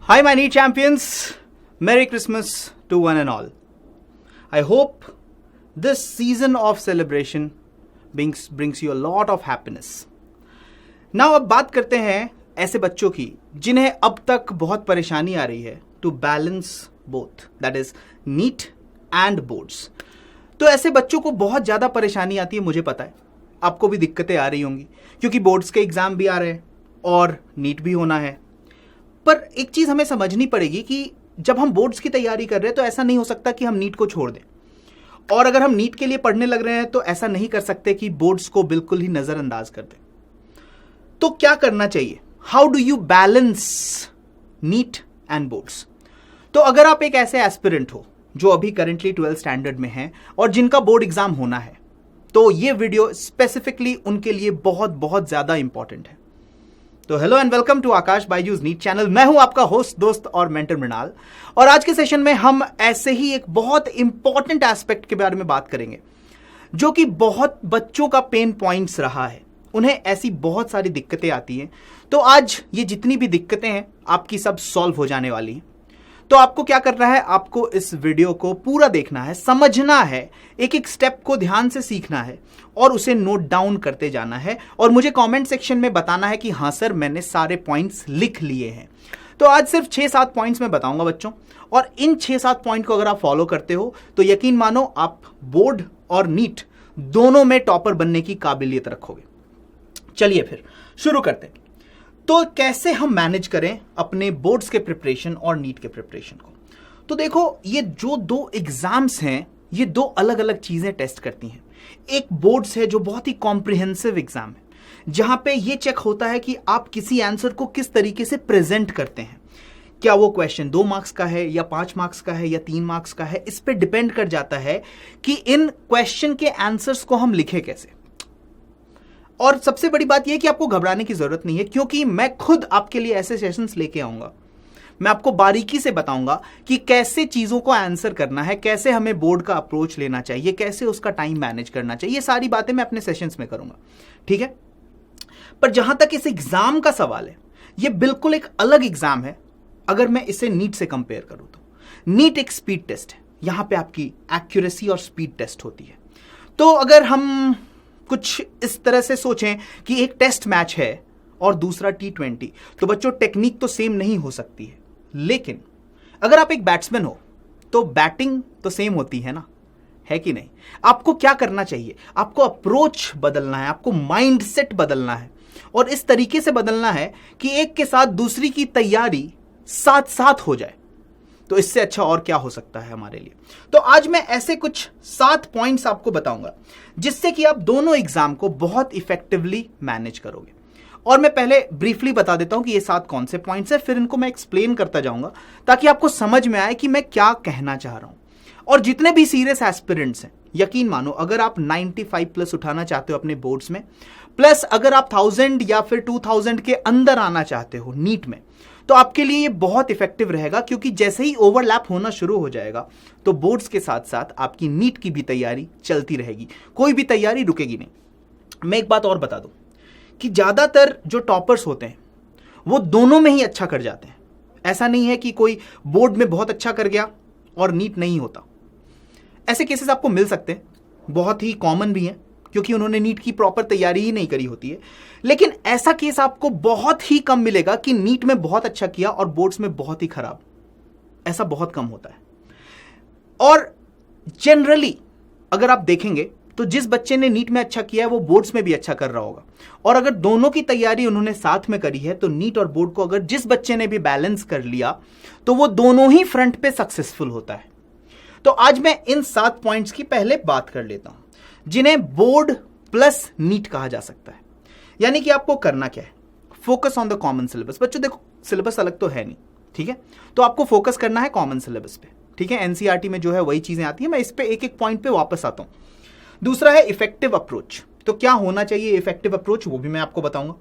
Hi, my NEET champions. Merry Christmas to one and all. I hope this season of celebration brings you a lot of happiness. Now अब बात करते हैं ऐसे बच्चों की जिन्हें अब तक बहुत परेशानी आ रही है to balance both, that is NEET and boards. तो ऐसे बच्चों को बहुत ज़्यादा परेशानी आती है, मुझे पता है. आपको भी दिक्कतें आ रही होंगी क्योंकि बोर्ड्स के एग्ज़ाम भी आ रहे हैं और नीट भी होना है. पर एक चीज़ हमें समझनी पड़ेगी कि जब हम बोर्ड्स की तैयारी कर रहे हैं तो ऐसा नहीं हो सकता कि हम नीट को छोड़ दें, और अगर हम नीट के लिए पढ़ने लग रहे हैं तो ऐसा नहीं कर सकते कि बोर्ड्स को बिल्कुल ही नज़रअंदाज कर दें. तो क्या करना चाहिए? How do you balance NEET and boards? तो अगर आप एक ऐसे एस्पिरेंट हो जो अभी करेंटली 12th स्टैंडर्ड में हैं और जिनका बोर्ड एग्जाम होना है, तो ये वीडियो स्पेसिफिकली उनके लिए बहुत बहुत ज्यादा इंपॉर्टेंट है. तो hello and welcome to Aakash Byju's NEET channel. मैं हूं आपका होस्ट, दोस्त और मेंटर मृणाल, और आज के सेशन में हम ऐसे ही एक बहुत इंपॉर्टेंट एस्पेक्ट के बारे में बात करेंगे जो कि बहुत बच्चों का पेन पॉइंट्स रहा है. उन्हें ऐसी बहुत सारी दिक्कतें आती हैं. तो आज ये जितनी भी दिक्कतें हैं आपकी सब सॉल्व हो जाने वाली हैं. तो आपको क्या करना है? आपको इस वीडियो को पूरा देखना है, समझना है, एक एक स्टेप को ध्यान से सीखना है और उसे नोट डाउन करते जाना है और मुझे कमेंट सेक्शन में बताना है कि हाँ सर, मैंने सारे पॉइंट्स लिख लिए हैं. तो आज सिर्फ 6-7 पॉइंट्स मैं बताऊंगा बच्चों, और इन 6-7 पॉइंट को अगर आप फॉलो करते हो तो यकीन मानो आप बोर्ड और नीट दोनों में टॉपर बनने की काबिलियत रखोगे. चलिए फिर शुरू करते हैं. तो कैसे हम मैनेज करें अपने बोर्ड्स के प्रिपरेशन और नीट के प्रिपरेशन को? तो देखो, ये जो दो एग्जाम्स हैं ये दो अलग अलग चीजें टेस्ट करती हैं. एक बोर्ड्स है जो बहुत ही कॉम्प्रिहेंसिव एग्जाम है, जहां पे ये चेक होता है कि आप किसी आंसर को किस तरीके से प्रेजेंट करते हैं. क्या वो क्वेश्चन 2 मार्क्स का है या 5 मार्क्स का है या 3 मार्क्स का है, इस पे डिपेंड कर जाता है कि इन क्वेश्चन के आंसर्स को हम लिखें कैसे. और सबसे बड़ी बात यह कि आपको घबराने की जरूरत नहीं है, क्योंकि मैं खुद आपके लिए ऐसे सेशंस लेके आऊंगा. मैं आपको बारीकी से बताऊंगा कि कैसे चीजों को आंसर करना है, कैसे हमें बोर्ड का अप्रोच लेना चाहिए, कैसे उसका टाइम मैनेज करना चाहिए. ये सारी बातें मैं अपने सेशंस में करूंगा, ठीक है. पर जहां तक इस एग्जाम का सवाल है, ये बिल्कुल एक अलग एग्जाम है. अगर मैं इसे नीट से कंपेयर करूं तो नीट एक स्पीड टेस्ट है. यहां पे आपकी एक्यूरेसी और स्पीड टेस्ट होती है. तो अगर हम कुछ इस तरह से सोचें कि एक टेस्ट मैच है और दूसरा T20, तो बच्चों टेक्निक तो सेम नहीं हो सकती है, लेकिन अगर आप एक बैट्समैन हो तो बैटिंग तो सेम होती है ना, है कि नहीं? आपको क्या करना चाहिए? आपको अप्रोच बदलना है, आपको माइंडसेट बदलना है, और इस तरीके से बदलना है कि एक के साथ दूसरी की तैयारी साथ साथ हो जाए. तो इससे अच्छा और क्या हो सकता है हमारे लिए? तो आज मैं ऐसे कुछ 7 पॉइंट्स आपको बताऊंगा जिससे कि आप दोनों एग्जाम को बहुत इफेक्टिवली मैनेज करोगे. और मैं पहले ब्रीफली बता देता हूं कि ये 7 कौन से पॉइंट्स हैं, फिर इनको मैं एक्सप्लेन करता जाऊंगा ताकि आपको समझ में आए कि मैं क्या कहना चाह रहा हूं. और जितने भी सीरियस एस्पिरेंट्स हैं, यकीन मानो, अगर आप 95 प्लस उठाना चाहते हो अपने बोर्ड्स में, प्लस अगर आप 1000 या फिर 2000 के अंदर आना चाहते हो नीट में, तो आपके लिए ये बहुत इफेक्टिव रहेगा, क्योंकि जैसे ही ओवरलैप होना शुरू हो जाएगा तो बोर्ड्स के साथ साथ आपकी नीट की भी तैयारी चलती रहेगी. कोई भी तैयारी रुकेगी नहीं. मैं एक बात और बता दूं कि ज्यादातर जो टॉपर्स होते हैं वो दोनों में ही अच्छा कर जाते हैं. ऐसा नहीं है कि कोई बोर्ड में बहुत अच्छा कर गया और नीट नहीं होता. ऐसे केसेस आपको मिल सकते हैं, बहुत ही कॉमन भी हैं, क्योंकि उन्होंने नीट की प्रॉपर तैयारी ही नहीं करी होती है. लेकिन ऐसा केस आपको बहुत ही कम मिलेगा कि नीट में बहुत अच्छा किया और बोर्ड्स में बहुत ही खराब. ऐसा बहुत कम होता है. और जनरली अगर आप देखेंगे तो जिस बच्चे ने नीट में अच्छा किया है वो बोर्ड्स में भी अच्छा कर रहा होगा. और अगर दोनों की तैयारी उन्होंने साथ में करी है तो नीट और बोर्ड को अगर जिस बच्चे ने भी बैलेंस कर लिया तो वो दोनों ही फ्रंट पे सक्सेसफुल होता है. तो आज मैं इन 7 पॉइंट्स की पहले बात कर लेता हूं जिन्हें बोर्ड प्लस नीट कहा जा सकता है. यानी कि आपको करना क्या है? Focus on the common syllabus. बच्चों देखो, सिलेबस अलग तो है नहीं, ठीक है, तो आपको फोकस करना है कॉमन सिलेबस पे, ठीक है. एनसीईआरटी में जो है वही चीजें आती है. मैं इस पे एक एक पॉइंट पे वापस आता हूं. दूसरा है इफेक्टिव अप्रोच. तो क्या होना चाहिए इफेक्टिव अप्रोच, वो भी मैं आपको बताऊंगा.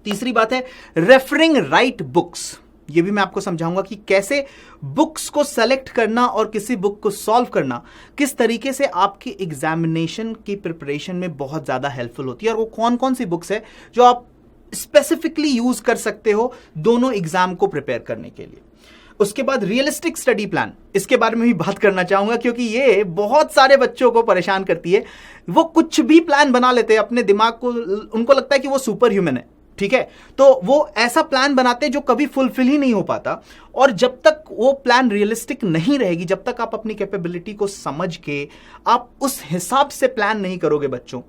तीसरी बात है रेफरिंग राइट बुक्स. ये भी मैं आपको समझाऊंगा कि कैसे बुक्स को सेलेक्ट करना और किसी बुक को सॉल्व करना किस तरीके से आपकी एग्जामिनेशन की प्रिपरेशन में बहुत ज्यादा हेल्पफुल होती है, और वो कौन कौन सी बुक्स है जो आप स्पेसिफिकली यूज कर सकते हो दोनों एग्जाम को प्रिपेयर करने के लिए। उसके बाद रियलिस्टिक स्टडी प्लान, इसके बारे में भी बात करना चाहूंगा क्योंकि ये बहुत सारे बच्चों को परेशान करती है। वो कुछ भी प्लान बना लेते हैं अपने दिमाग को, उनको लगता है कि वो सुपर ह्यूमन है, ठीक है, तो वो ऐसा प्लान बनाते हैं जो कभी फुलफिल ही नहीं हो पाता। और जब तक वो प्लान रियलिस्टिक नहीं रहेगी, जब तक आप अपनी कैपेबिलिटी को समझ के आप उस हिसाब से प्लान नहीं करोगे बच्चों,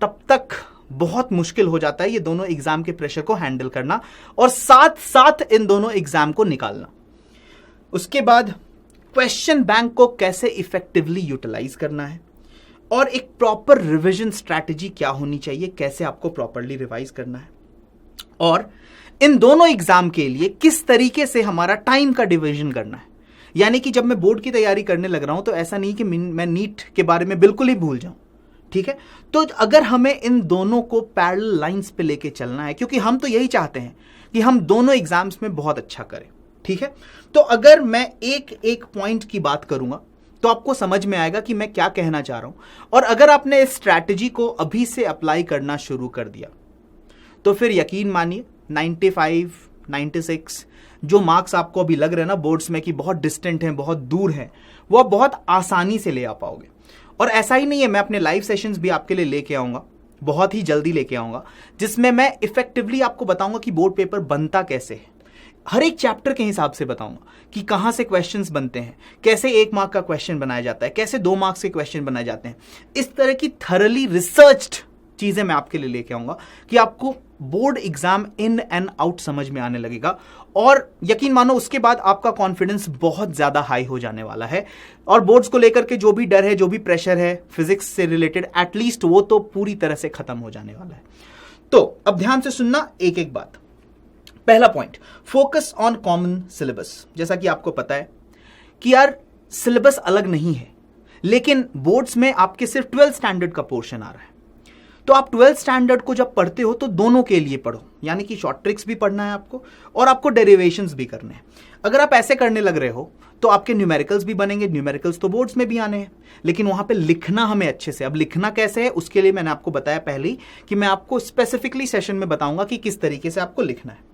तब तक बहुत मुश्किल हो जाता है ये दोनों एग्जाम के प्रेशर को हैंडल करना और साथ साथ इन दोनों एग्जाम को निकालना। उसके बाद क्वेश्चन बैंक को कैसे इफेक्टिवली यूटिलाइज करना है और एक प्रॉपर रिवीजन स्ट्रैटेजी क्या होनी चाहिए, कैसे आपको प्रॉपरली रिवाइज करना है, और इन दोनों एग्जाम के लिए किस तरीके से हमारा टाइम का डिवीजन करना है। यानी कि जब मैं बोर्ड की तैयारी करने लग रहा हूं तो ऐसा नहीं कि मैं नीट के बारे में बिल्कुल ही भूल जाऊं, ठीक है। तो अगर हमें इन दोनों को पैरेलल लाइंस पे लेके चलना है, क्योंकि हम तो यही चाहते हैं कि हम दोनों एग्जाम्स में बहुत अच्छा करें, ठीक है। तो अगर मैं एक एक पॉइंट की बात करूंगा तो आपको समझ में आएगा कि मैं क्या कहना चाह रहा हूं। और अगर आपने इस स्ट्रैटेजी को अभी से अप्लाई करना शुरू कर दिया तो फिर यकीन मानिए 95, 96 जो मार्क्स आपको अभी लग रहे हैं ना बोर्ड्स में कि बहुत डिस्टेंट हैं, बहुत दूर हैं, वो आप बहुत आसानी से ले आ पाओगे। और ऐसा ही नहीं है, मैं अपने लाइव सेशंस भी आपके लिए लेके आऊंगा, बहुत ही जल्दी लेके आऊंगा, जिसमें मैं इफेक्टिवली आपको बताऊंगा कि बोर्ड पेपर बनता कैसे है। हर एक चैप्टर के हिसाब से बताऊंगा कि कहां से क्वेश्चंस बनते हैं, कैसे 1 मार्क का क्वेश्चन बनाया जाता है, कैसे 2 मार्क्स के क्वेश्चन बनाए जाते हैं। इस तरह की थरली रिसर्च्ड चीजें मैं आपके लिए लेके आऊंगा कि आपको board exam in and out समझ में आने लगेगा। और यकीन मानो उसके बाद आपका कॉन्फिडेंस बहुत ज्यादा हाई हो जाने वाला है और बोर्ड्स को लेकर के जो भी डर है, जो भी प्रेशर है फिजिक्स से रिलेटेड, एटलीस्ट वो तो पूरी तरह से खत्म हो जाने वाला है। तो अब ध्यान से सुनना एक एक बात। पहला point, focus on common syllabus. जैसा कि आपको पता है कि यार सिलेबस अलग नहीं है, लेकिन बोर्ड्स में आपके सिर्फ 12th स्टैंडर्ड का पोर्शन आ रहा है। तो आप 12th स्टैंडर्ड को जब पढ़ते हो तो दोनों के लिए पढ़ो, यानी कि शॉर्ट ट्रिक्स भी पढ़ना है आपको और आपको डेरिवेशंस भी करने हैं। अगर आप ऐसे करने लग रहे हो तो आपके न्यूमेरिकल्स भी बनेंगे। न्यूमेरिकल्स तो बोर्ड्स में भी आने हैं, लेकिन वहां पे लिखना हमें अच्छे से। अब लिखना कैसे है उसके लिए मैंने आपको बताया पहले ही कि मैं आपको स्पेसिफिकली सेशन में बताऊंगा कि किस तरीके से आपको लिखना है।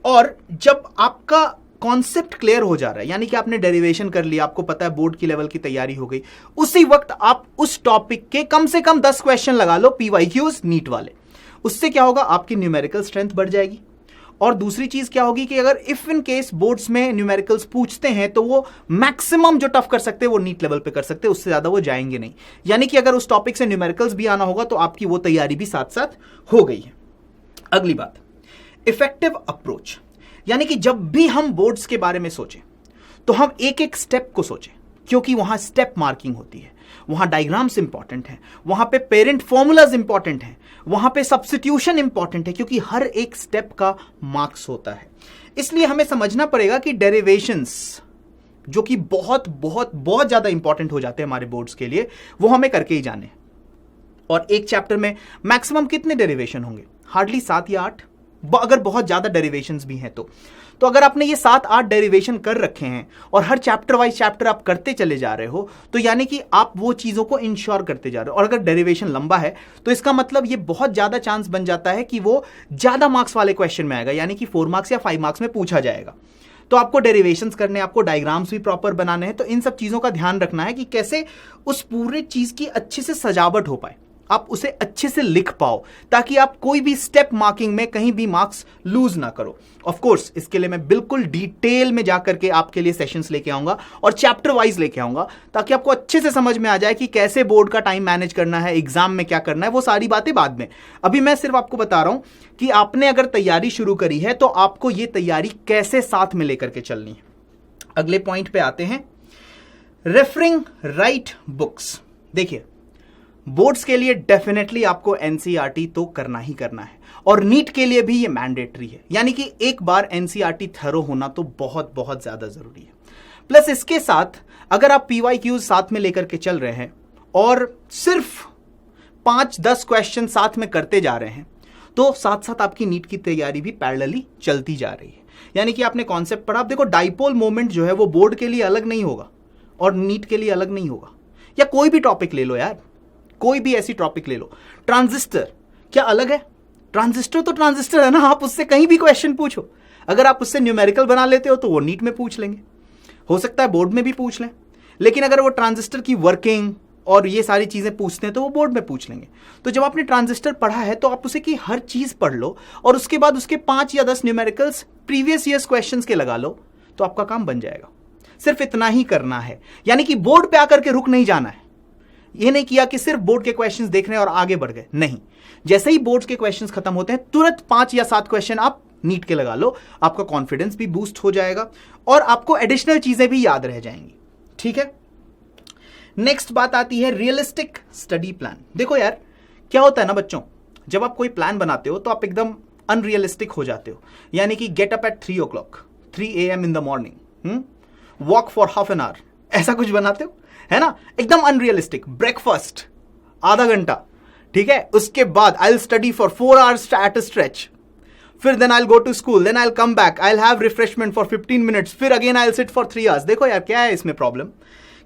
और जब आपका कॉन्सेप्ट क्लियर हो जा रहा है, यानी कि आपने डेरिवेशन कर लिया, आपको पता है बोर्ड की लेवल की तैयारी हो गई, उसी वक्त आप उस टॉपिक के कम से कम 10 क्वेश्चन लगा लो, पीवाईक्यूज नीट वाले। उससे क्या होगा, आपकी न्यूमेरिकल स्ट्रेंथ बढ़ जाएगी। और दूसरी चीज क्या होगी कि अगर इफ इन केस बोर्ड्स में न्यूमेरिकल्स पूछते हैं तो वो मैक्सिमम जो टफ कर सकते हैं वो नीट लेवल पे कर सकते हैं, उससे ज्यादा वो जाएंगे नहीं। यानी कि अगर उस टॉपिक से न्यूमेरिकल्स भी आना होगा तो आपकी वो तैयारी भी साथ साथ हो गई है। अगली बात, इफेक्टिव अप्रोच। यानी कि जब भी हम बोर्ड्स के बारे में सोचें तो हम एक एक स्टेप को सोचें, क्योंकि वहां स्टेप मार्किंग होती है, वहां डायग्राम्स इंपॉर्टेंट हैं, वहां पे पेरेंट फॉर्मूलाज इंपॉर्टेंट हैं, वहां पे सब्स्टिट्यूशन इंपॉर्टेंट है, क्योंकि हर एक स्टेप का मार्क्स होता है। इसलिए हमें समझना पड़ेगा कि डेरिवेशंस जो कि बहुत बहुत बहुत ज्यादा इंपॉर्टेंट हो जाते हैं हमारे बोर्ड्स के लिए, वो हमें करके ही जाने। और एक चैप्टर में मैक्सिमम कितने डेरिवेशन होंगे, हार्डली 7 या 8, अगर बहुत ज्यादा डेरिवेशंस भी हैं तो अगर आपने ये 7-8 डेरिवेशन कर रखे हैं और हर चैप्टर वाइज चैप्टर आप करते चले जा रहे हो, तो यानी कि आप वो चीजों को इंश्योर करते जा रहे हो। और अगर डेरिवेशन लंबा है तो इसका मतलब ये बहुत ज्यादा चांस बन जाता है कि वो ज्यादा मार्क्स वाले क्वेश्चन में आएगा, यानी कि 4 मार्क्स या 5 मार्क्स में पूछा जाएगा। तो आपको डेरिवेशंस करने, आपको डायग्राम्स भी प्रॉपर बनाने हैं। तो इन सब चीजों का ध्यान रखना है कि कैसे उस पूरे चीज की अच्छे से सजावट हो पाए, आप उसे अच्छे से लिख पाओ, ताकि आप कोई भी स्टेप मार्किंग में कहीं भी मार्क्स लूज ना करो। ऑफ कोर्स इसके लिए मैं बिल्कुल डिटेल में जाकर के आपके लिए सेशंस लेके आऊंगा और चैप्टर वाइज लेके आऊंगा, ताकि आपको अच्छे से समझ में आ जाए कि कैसे बोर्ड का टाइम मैनेज करना है, एग्जाम में क्या करना है, वो सारी बातें बाद में। अभी मैं सिर्फ आपको बता रहा हूं कि आपने अगर तैयारी शुरू करी है तो आपको ये तैयारी कैसे साथ में लेकर के चलनी है। अगले पॉइंट पे आते हैं, रेफरिंग राइट बुक्स। देखिए, बोर्ड्स के लिए डेफिनेटली आपको एनसीईआरटी तो करना ही करना है, और नीट के लिए भी ये मैंडेटरी है, यानी कि एक बार एनसीईआरटी थरो होना तो बहुत बहुत ज्यादा जरूरी है। प्लस इसके साथ अगर आप पीवाईक्यूज साथ में लेकर के चल रहे हैं और सिर्फ 5-10 क्वेश्चन साथ में करते जा रहे हैं, तो साथ साथ आपकी नीट की तैयारी भी पैरेलली चलती जा रही है। यानी कि आपने कॉन्सेप्ट पढ़ा। आप देखो, डाइपोल मोमेंट जो है वो बोर्ड के लिए अलग नहीं होगा और नीट के लिए अलग नहीं होगा। या कोई भी टॉपिक ले लो यार, कोई भी ऐसी टॉपिक ले लो, ट्रांजिस्टर क्या अलग है? ट्रांजिस्टर तो ट्रांजिस्टर है ना, आप उससे कहीं भी क्वेश्चन पूछो। अगर आप उससे न्यूमेरिकल बना लेते हो तो वो नीट में पूछ लेंगे, हो सकता है बोर्ड में भी पूछ लें, लेकिन अगर वो ट्रांजिस्टर की वर्किंग और ये सारी चीजें पूछते हैं तो वो बोर्ड में पूछ लेंगे। तो जब आपने ट्रांजिस्टर पढ़ा है तो आप उसे की हर चीज पढ़ लो और उसके बाद उसके 5 या 10 न्यूमेरिकल्स प्रीवियस ईयर्स क्वेश्चंस के लगा लो, तो आपका काम बन जाएगा। सिर्फ इतना ही करना है, यानी कि बोर्ड पे आकर के रुक नहीं जाना है। ये नहीं किया कि सिर्फ बोर्ड के क्वेश्चंस देख रहे हैं और आगे बढ़ गए, नहीं। जैसे ही बोर्ड के क्वेश्चंस खत्म होते हैं तुरंत 5 या 7 क्वेश्चन आप नीट के लगा लो, आपका कॉन्फिडेंस भी बूस्ट हो जाएगा और आपको एडिशनल चीजें भी याद रह जाएंगी। ठीक है, नेक्स्ट बात आती है रियलिस्टिक स्टडी प्लान। देखो यार, क्या होता है ना बच्चों, जब आप कोई प्लान बनाते हो तो आप एकदम अनरियलिस्टिक हो जाते हो। यानी कि get up at 3 o'clock, 3 AM in the morning, walk for half an hour, ऐसा कुछ बनाते हो, है ना, एकदम अनरियलिस्टिक। ब्रेकफास्ट आधा घंटा, ठीक है, उसके बाद I will study for 4 hours at a stretch, फिर then I will go to school, then I will come back, I will have refreshment for 15 minutes, फिर again I will sit for 3 hours। देखो यार, क्या है इसमें problem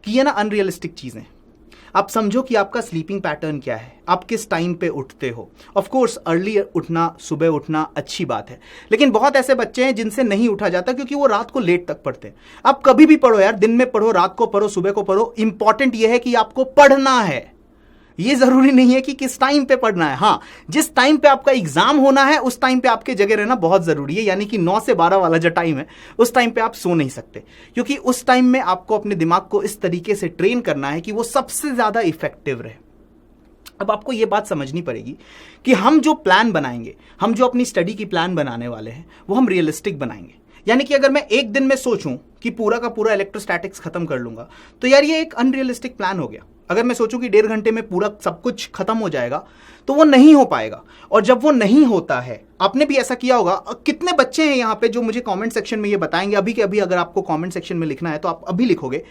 कि ये ना अनरियलिस्टिक चीजें। आप समझो कि आपका स्लीपिंग पैटर्न क्या है, आप किस टाइम पे उठते हो। ऑफ कोर्स अर्ली उठना, सुबह उठना अच्छी बात है, लेकिन बहुत ऐसे बच्चे हैं जिनसे नहीं उठा जाता क्योंकि वो रात को लेट तक पढ़ते हैं। आप कभी भी पढ़ो यार, दिन में पढ़ो, रात को पढ़ो, सुबह को पढ़ो, इंपॉर्टेंट ये है कि आपको पढ़ना है। ये जरूरी नहीं है कि किस टाइम पे पढ़ना है। हाँ, जिस टाइम पे आपका एग्जाम होना है उस टाइम पे आपके जगह रहना बहुत जरूरी है। यानी कि 9 से 12 वाला जो टाइम है उस टाइम पे आप सो नहीं सकते, क्योंकि उस टाइम में आपको अपने दिमाग को इस तरीके से ट्रेन करना है कि वो सबसे ज्यादा इफेक्टिव रहे। अब आपको ये बात समझनी पड़ेगी कि हम जो प्लान बनाएंगे, हम जो अपनी स्टडी की प्लान बनाने वाले हैं, वो हम रियलिस्टिक बनाएंगे। यानी कि अगर मैं एक दिन में सोचूं कि पूरा का पूरा इलेक्ट्रोस्टैटिक्स खत्म कर लूंगा, तो यार ये एक अनरियलिस्टिक प्लान हो गया। अगर मैं सोचूं कि 1.5 घंटे में पूरा सब कुछ खत्म हो जाएगा, तो वो नहीं हो पाएगा। और जब वो नहीं होता है, आपने भी ऐसा किया होगा। कितने बच्चे हैं यहाँ पे जो मुझे कमेंट सेक्शन में ये बताएंगे अभी के अभी, अगर आपको कमेंट सेक्शन में लिखना है तो आप अभी लिखोगे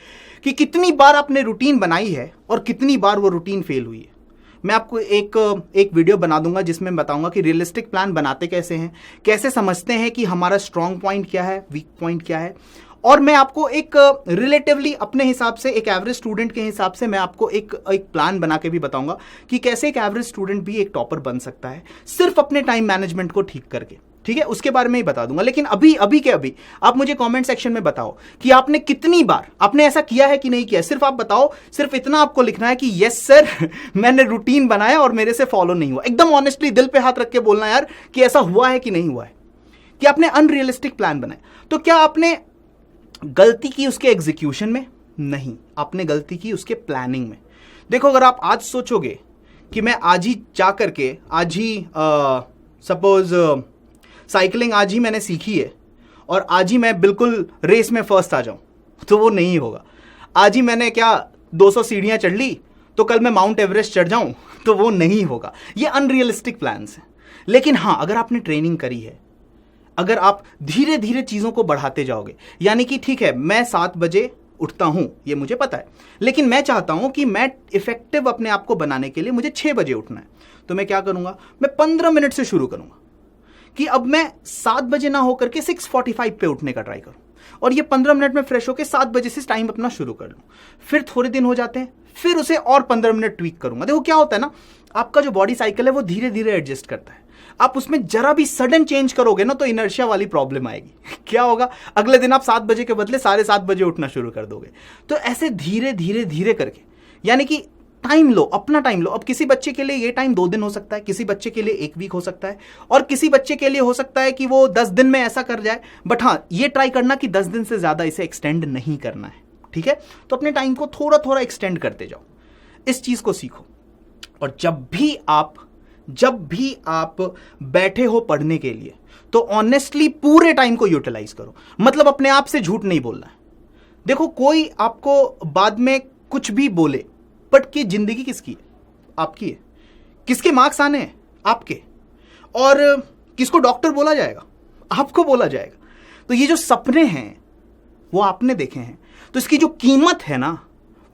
कि कितनी बार आपने रूटीन बनाई है और कितनी बार वो रूटीन फेल हुई है। मैं आपको एक वीडियो बना दूंगा जिसमें बताऊंगा कि रियलिस्टिक प्लान बनाते कैसे हैं, कैसे समझते हैं कि हमारा स्ट्रॉन्ग पॉइंट क्या है, वीक पॉइंट क्या है। और मैं आपको एक रिलेटिवली अपने हिसाब से, एक एवरेज स्टूडेंट के हिसाब से मैं आपको एक प्लान बना के भी बताऊंगा कि कैसे एक एवरेज स्टूडेंट भी एक टॉपर बन सकता है, सिर्फ अपने टाइम मैनेजमेंट को ठीक करके। ठीक है, उसके बारे में ही बता दूंगा। लेकिन अभी के अभी आप मुझे कमेंट सेक्शन में बताओ कि आपने कितनी बार आपने ऐसा किया है कि नहीं किया। सिर्फ आप बताओ, सिर्फ इतना आपको लिखना है कि यस सर मैंने रूटीन बनाया और मेरे से फॉलो नहीं हुआ। एकदम ऑनेस्टली दिल पे हाथ रख के बोलना यार कि ऐसा हुआ है कि नहीं हुआ है, कि आपने अनरियलिस्टिक प्लान बनाया। तो क्या आपने गलती की उसके एग्जीक्यूशन में? नहीं, आपने गलती की उसके प्लानिंग में। देखो, अगर आप आज सोचोगे कि मैं आज ही जा करके, आज ही सपोज साइकिलिंग आज ही मैंने सीखी है और आज ही मैं बिल्कुल रेस में फर्स्ट आ जाऊं, तो वो नहीं होगा। आज ही मैंने क्या 200 सीढ़ियां चढ़ ली तो कल मैं माउंट एवरेस्ट चढ़ जाऊं, तो वो नहीं होगा। ये अनरियलिस्टिक प्लान्स हैं। लेकिन हाँ, अगर आपने ट्रेनिंग करी है, अगर आप धीरे धीरे चीजों को बढ़ाते जाओगे, यानी कि ठीक है मैं 7 बजे उठता हूं, ये मुझे पता है, लेकिन मैं चाहता हूं कि मैं इफेक्टिव अपने आप को बनाने के लिए मुझे 6 बजे उठना है, तो मैं क्या करूंगा, मैं 15 मिनट से शुरू करूंगा कि अब मैं 7 बजे ना होकर के 6:45 पे उठने का ट्राई करूं और ये 15 मिनट में फ्रेश होकर 7 बजे से टाइम अपना शुरू कर लूं। फिर थोड़े दिन हो जाते हैं, फिर उसे और 15 मिनट ट्वीक करूंगा। देखो क्या होता है ना, आपका जो बॉडी साइकिल है वो धीरे धीरे एडजस्ट करता है। आप उसमें जरा भी सडन चेंज करोगे ना तो इनर्शिया वाली प्रॉब्लम आएगी। क्या होगा, अगले दिन आप 7 बजे के बदले 7:30 बजे उठना शुरू कर दोगे। तो ऐसे धीरे धीरे धीरे करके, यानी कि टाइम लो, अपना टाइम लो। अब किसी बच्चे के लिए ये टाइम 2 दिन हो सकता है, किसी बच्चे के लिए 1 वीक हो सकता है, और किसी बच्चे के लिए हो सकता है कि वो 10 दिन में ऐसा कर जाए। बट हाँ, ये ट्राई करना कि 10 दिन से ज्यादा इसे एक्सटेंड नहीं करना है। ठीक है, तो अपने टाइम को थोड़ा थोड़ा एक्सटेंड करते जाओ, इस चीज को सीखो। और जब भी आप बैठे हो पढ़ने के लिए, तो ऑनेस्टली पूरे टाइम को यूटिलाइज करो। मतलब अपने आप से झूठ नहीं बोलना है। देखो, कोई आपको बाद में कुछ भी बोले, बट कि जिंदगी किसकी है? आपकी है। किसके मार्क्स आने हैं? आपके। और किसको डॉक्टर बोला जाएगा? आपको बोला जाएगा। तो ये जो सपने हैं वो आपने देखे हैं, तो इसकी जो कीमत है ना,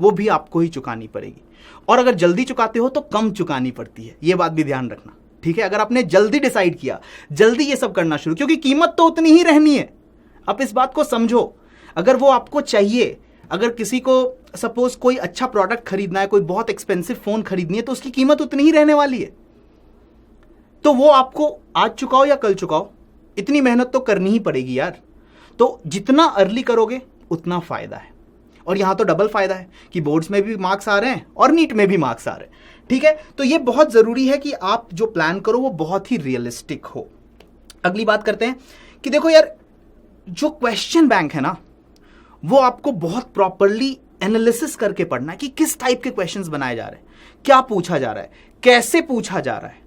वो भी आपको ही चुकानी पड़ेगी। और अगर जल्दी चुकाते हो तो कम चुकानी पड़ती है, ये बात भी ध्यान रखना। ठीक है, अगर आपने जल्दी डिसाइड किया, जल्दी ये सब करना शुरू, क्योंकि कीमत तो उतनी ही रहनी है। आप इस बात को समझो। अगर वो आपको चाहिए, अगर किसी को सपोज कोई अच्छा प्रोडक्ट खरीदना है, कोई बहुत एक्सपेंसिव फोन खरीदनी है, तो उसकी कीमत उतनी ही रहने वाली है। तो वो आपको आज चुकाओ या कल चुकाओ, इतनी मेहनत तो करनी ही पड़ेगी यार। तो जितना अर्ली करोगे उतना फायदा है। और यहां तो डबल फायदा है कि बोर्ड्स में भी मार्क्स आ रहे हैं और नीट में भी मार्क्स आ रहे हैं। ठीक है, तो ये बहुत जरूरी है कि आप जो प्लान करो वो बहुत ही रियलिस्टिक हो। अगली बात करते हैं कि देखो यार, जो क्वेश्चन बैंक है ना, वो आपको बहुत प्रॉपरली एनालिसिस करके पढ़ना है कि किस टाइप के क्वेश्चंस बनाए जा रहे हैं, क्या पूछा जा रहा है, कैसे पूछा जा रहा है,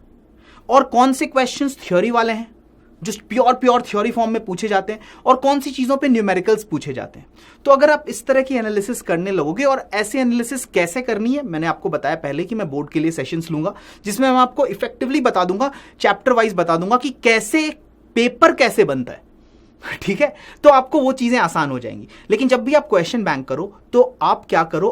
और कौन से क्वेश्चंस थ्योरी वाले हैं जो प्योर थ्योरी फॉर्म में पूछे जाते हैं, और कौन सी चीजों पे न्यूमेरिकल्स पूछे जाते हैं। तो अगर आप इस तरह की एनालिसिस करने लगोगे, और ऐसे एनालिसिस कैसे करनी है मैंने आपको बताया पहले कि मैं बोर्ड के लिए सेशंस लूंगा जिसमें मैं आपको इफेक्टिवली बता दूंगा, चैप्टर वाइज बता दूंगा कि कैसे पेपर कैसे बनता है। ठीक है, तो आपको वो चीजें आसान हो जाएंगी। लेकिन जब भी आप क्वेश्चन बैंक करो तो आप क्या करो,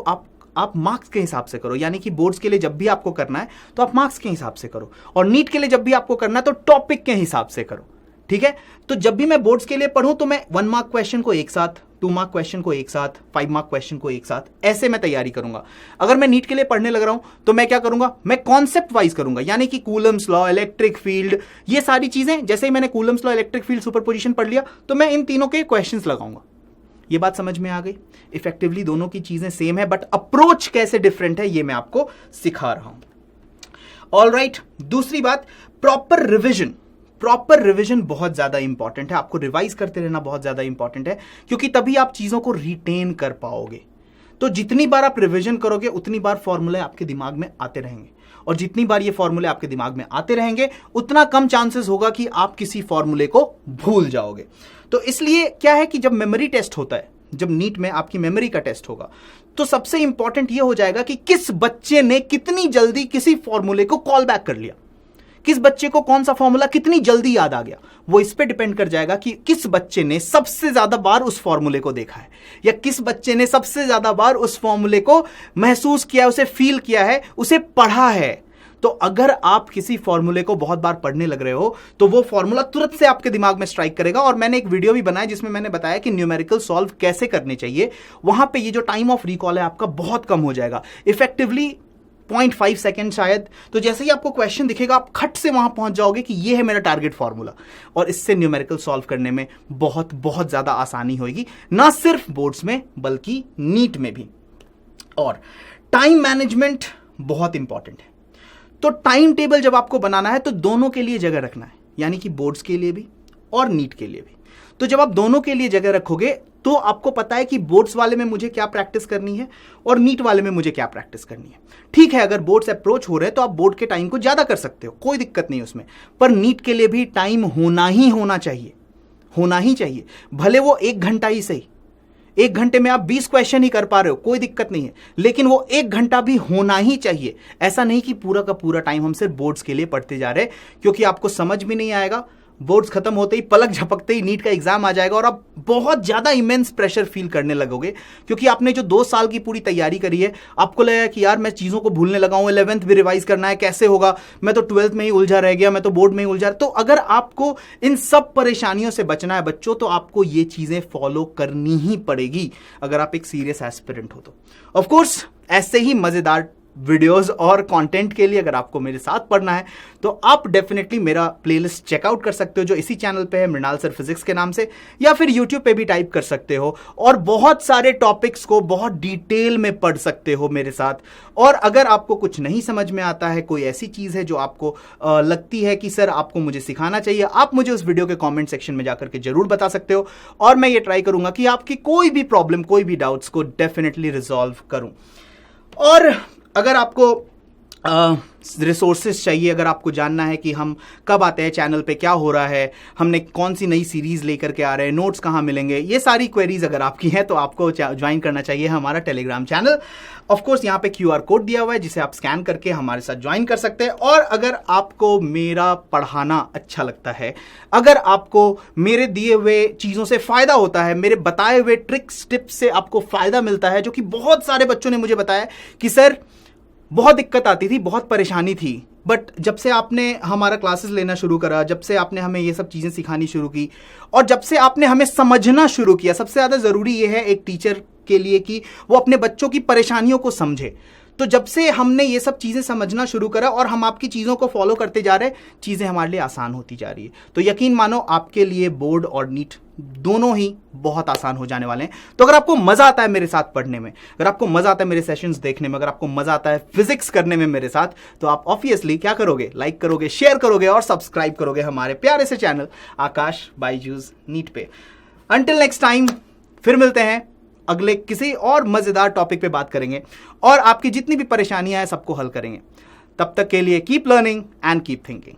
आप मार्क्स के हिसाब से करो। यानी कि बोर्ड्स के लिए जब भी आपको करना है तो आप मार्क्स के हिसाब से करो, और नीट के लिए जब भी आपको करना है तो टॉपिक के हिसाब से करो। ठीक है, तो जब भी मैं बोर्ड्स के लिए पढ़ूं तो मैं 1 मार्क क्वेश्चन को एक साथ, 2 मार्क क्वेश्चन को एक साथ, 5 मार्क क्वेश्चन को एक साथ, ऐसे मैं तैयारी करूंगा। अगर मैं नीट के लिए पढ़ने लग रहा हूं तो मैं क्या करूंगा, मैं कॉन्सेप्ट वाइज करूंगा। यानी कि कूलम्स लॉ, इलेक्ट्रिक फील्ड, ये सारी चीजें, जैसे ही मैंने Coulomb's law, electric field, superposition पढ़ लिया तो मैं इन तीनों के क्वेश्चंस लगाऊंगा। ये बात समझ में आ गई? इफेक्टिवली दोनों की चीजें सेम है, बट अप्रोच कैसे डिफरेंट है ये मैं आपको सिखा रहा हूं। ऑलराइट, दूसरी बात, प्रॉपर रिविजन। प्रॉपर रिवीजन बहुत ज्यादा इंपॉर्टेंट है। आपको रिवाइज करते रहना बहुत ज्यादा इंपॉर्टेंट है, क्योंकि तभी आप चीजों को रिटेन कर पाओगे। तो जितनी बार आप रिवीजन करोगे उतनी बार फॉर्मूले आपके दिमाग में आते रहेंगे, और जितनी बार ये फॉर्मूले आपके दिमाग में आते रहेंगे उतना कम चांसेस होगा कि आप किसी फॉर्मूले को भूल जाओगे। तो इसलिए क्या है कि जब मेमोरी टेस्ट होता है, जब नीट में आपकी मेमोरी का टेस्ट होगा, तो सबसे इंपॉर्टेंट यह हो जाएगा कि किस बच्चे ने कितनी जल्दी किसी फॉर्मूले को कॉल बैक कर लिया, किस बच्चे को कौन सा फॉर्मूला कितनी जल्दी याद आ गया। वो इस पे डिपेंड कर जाएगा कि किस बच्चे ने सबसे ज्यादा बार उस फॉर्मूले को देखा है, या किस बच्चे ने सबसे ज्यादा बार उस फॉर्मूले को महसूस किया, उसे फील किया है, उसे पढ़ा है। तो अगर आप किसी फॉर्मूले को बहुत बार पढ़ने लग रहे हो तो वो फॉर्मूला तुरंत से आपके दिमाग में स्ट्राइक करेगा। और मैंने एक वीडियो भी बनाया जिसमें मैंने बताया कि न्यूमेरिकल सॉल्व कैसे करने चाहिए। वहां पे ये जो टाइम ऑफ रिकॉल है आपका बहुत कम हो जाएगा, इफेक्टिवली 0.5 सेकेंड शायद। तो जैसे ही आपको क्वेश्चन दिखेगा आप खट से वहां पहुंच जाओगे कि ये है मेरा टारगेट फॉर्मूला, और इससे न्यूमेरिकल सॉल्व करने में बहुत बहुत ज्यादा आसानी होगी, ना सिर्फ बोर्ड्स में बल्कि नीट में भी। और टाइम मैनेजमेंट बहुत इंपॉर्टेंट है। तो टाइम टेबल जब आपको बनाना है तो दोनों के लिए जगह रखना है, यानी कि बोर्ड्स के लिए भी और नीट के लिए भी। तो जब आप दोनों के लिए जगह रखोगे तो आपको पता है कि बोर्ड्स वाले में मुझे क्या प्रैक्टिस करनी है और नीट वाले में मुझे क्या प्रैक्टिस करनी है। ठीक है, अगर बोर्ड्स अप्रोच हो रहे हैं तो आप बोर्ड के टाइम को ज्यादा कर सकते हो, कोई दिक्कत नहीं उसमें, पर नीट के लिए भी टाइम होना ही होना चाहिए, होना ही चाहिए। भले वो 1 घंटा ही सही, 1 घंटे में आप 20 क्वेश्चन ही कर पा रहे हो, कोई दिक्कत नहीं है, लेकिन वो 1 घंटा भी होना ही चाहिए। ऐसा नहीं कि पूरा का पूरा टाइम हम सिर्फ बोर्ड्स के लिए पढ़ते जा रहे हैं, क्योंकि आपको समझ भी नहीं आएगा। बोर्ड्स खत्म होते ही, पलक झपकते ही नीट का एग्जाम आ जाएगा और आप बहुत ज्यादा इमेंस प्रेशर फील करने लगोगे, क्योंकि आपने जो 2 साल की पूरी तैयारी करी है, आपको लगेगा कि यार मैं चीजों को भूलने लगा हूं, 11th भी रिवाइज करना है, कैसे होगा, मैं तो 12th में ही उलझा रह गया, मैं तो बोर्ड में ही उलझा। तो अगर आपको इन सब परेशानियों से बचना है बच्चों, तो आपको ये चीजें फॉलो करनी ही पड़ेगी अगर आप एक सीरियस एस्पिरेंट हो तो। ऑफ कोर्स ऐसे ही मजेदार वीडियोस और कंटेंट के लिए अगर आपको मेरे साथ पढ़ना है तो आप डेफिनेटली मेरा प्लेलिस्ट चेकआउट कर सकते हो, जो इसी चैनल पे है, मृणाल सर फिजिक्स के नाम से, या फिर यूट्यूब पे भी टाइप कर सकते हो और बहुत सारे टॉपिक्स को बहुत डिटेल में पढ़ सकते हो मेरे साथ। और अगर आपको कुछ नहीं समझ में आता है, कोई ऐसी चीज है जो आपको लगती है कि सर आपको मुझे सिखाना चाहिए, आप मुझे उस वीडियो के कॉमेंट सेक्शन में जाकर के जरूर बता सकते हो, और मैं ये ट्राई करूंगा कि आपकी कोई भी प्रॉब्लम, कोई भी डाउट्स को डेफिनेटली रिजॉल्व करूं। और अगर आपको रिसोर्सेज चाहिए, अगर आपको जानना है कि हम कब आते हैं चैनल पे, क्या हो रहा है, हमने कौन सी नई सीरीज लेकर के आ रहे हैं, नोट्स कहाँ मिलेंगे, ये सारी क्वेरीज अगर आपकी हैं तो आपको ज्वाइन करना चाहिए हमारा टेलीग्राम चैनल। ऑफ कोर्स यहाँ पे QR कोड दिया हुआ है जिसे आप स्कैन करके हमारे साथ ज्वाइन कर सकते हैं। और अगर आपको मेरा पढ़ाना अच्छा लगता है, अगर आपको मेरे दिए हुए चीज़ों से फायदा होता है, मेरे बताए हुए ट्रिक्स टिप्स से आपको फायदा मिलता है, जो कि बहुत सारे बच्चों ने मुझे बताया कि सर बहुत दिक्कत आती थी, बहुत परेशानी थी, बट जब से आपने हमारा क्लासेस लेना शुरू करा, जब से आपने हमें ये सब चीज़ें सिखानी शुरू की, और जब से आपने हमें समझना शुरू किया, सबसे ज़्यादा ज़रूरी ये है एक टीचर के लिए कि वो अपने बच्चों की परेशानियों को समझे, तो जब से हमने ये सब चीजें समझना शुरू करा और हम आपकी चीजों को फॉलो करते जा रहे, चीजें हमारे लिए आसान होती जा रही है। तो यकीन मानो आपके लिए बोर्ड और नीट दोनों ही बहुत आसान हो जाने वाले हैं। तो अगर आपको मजा आता है मेरे साथ पढ़ने में, अगर आपको मजा आता है मेरे सेशंस देखने में, अगर आपको मजा आता है फिजिक्स करने में मेरे साथ, तो आप ऑब्वियसली क्या करोगे, लाइक करोगे, शेयर करोगे और सब्सक्राइब करोगे हमारे प्यारे से चैनल आकाश बायजूस नीट पे। अंटिल नेक्स्ट टाइम, फिर मिलते हैं, अगले किसी और मजेदार टॉपिक पे बात करेंगे और आपकी जितनी भी परेशानियां हैं सबको हल करेंगे। तब तक के लिए keep learning and keep thinking.